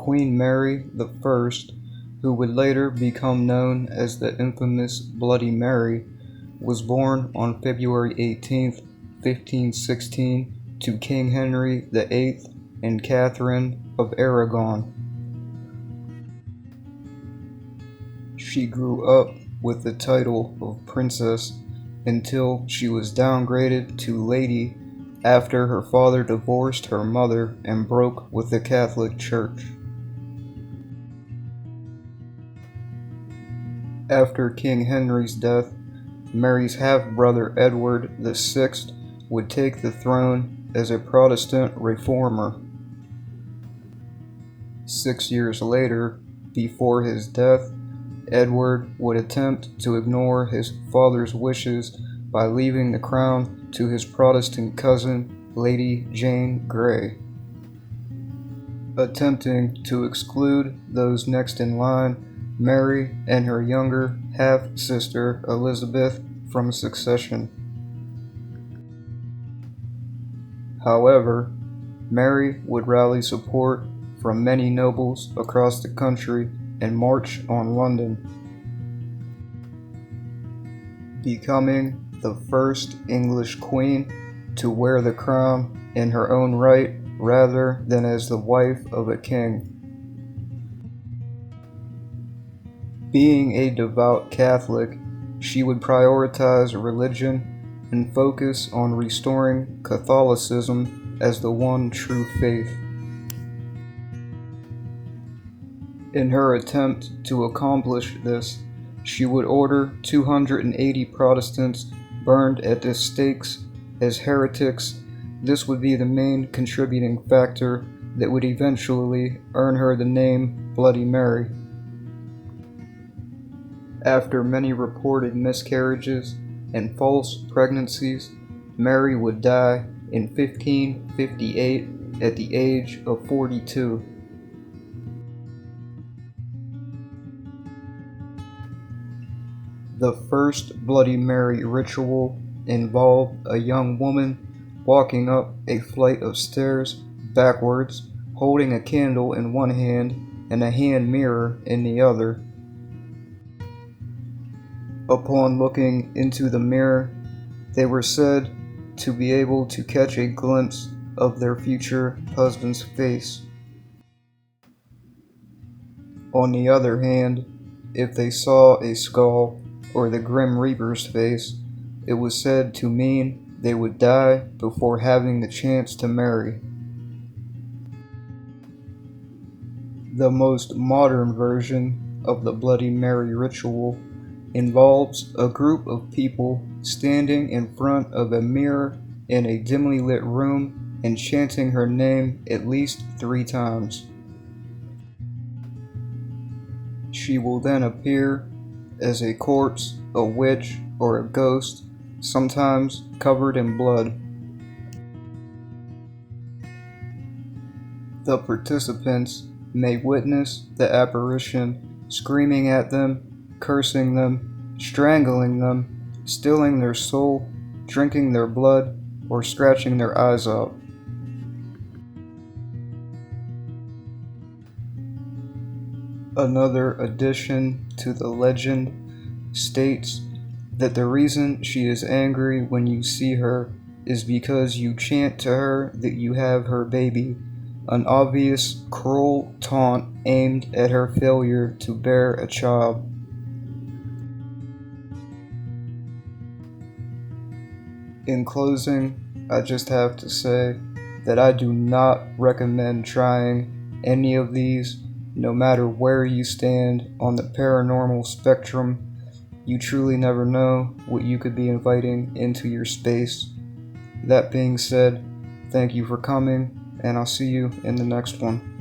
Queen Mary I, who would later become known as the infamous Bloody Mary, was born on February 18, 1516, to King Henry VIII and Catherine of Aragon. She grew up with the title of princess until she was downgraded to lady after her father divorced her mother and broke with the Catholic Church. After King Henry's death, Mary's half-brother Edward VI would take the throne as a Protestant reformer. 6 years later, before his death, Edward would attempt to ignore his father's wishes by leaving the crown to his Protestant cousin, Lady Jane Grey. Attempting to exclude those next in line, Mary and her younger half-sister Elizabeth from succession. However, Mary would rally support from many nobles across the country and march on London, becoming the first English queen to wear the crown in her own right rather than as the wife of a king. Being a devout Catholic, she would prioritize religion and focus on restoring Catholicism as the one true faith. In her attempt to accomplish this, she would order 280 Protestants burned at the stakes as heretics. This would be the main contributing factor that would eventually earn her the name Bloody Mary. After many reported miscarriages and false pregnancies, Mary would die in 1558 at the age of 42. The first Bloody Mary ritual involved a young woman walking up a flight of stairs backwards, holding a candle in one hand and a hand mirror in the other. Upon looking into the mirror, they were said to be able to catch a glimpse of their future husband's face. On the other hand, if they saw a skull or the Grim Reaper's face, it was said to mean they would die before having the chance to marry. The most modern version of the Bloody Mary ritual involves a group of people standing in front of a mirror in a dimly lit room and chanting her name at least 3 times. She will then appear as a corpse, a witch, or a ghost, sometimes covered in blood. The participants may witness the apparition screaming at them, cursing them, strangling them, stealing their soul, drinking their blood, or scratching their eyes out. Another addition to the legend states that the reason she is angry when you see her is because you chant to her that you have her baby, an obvious cruel taunt aimed at her failure to bear a child. In closing, I just have to say that I do not recommend trying any of these, no matter where you stand on the paranormal spectrum. You truly never know what you could be inviting into your space. That being said, thank you for coming, and I'll see you in the next one.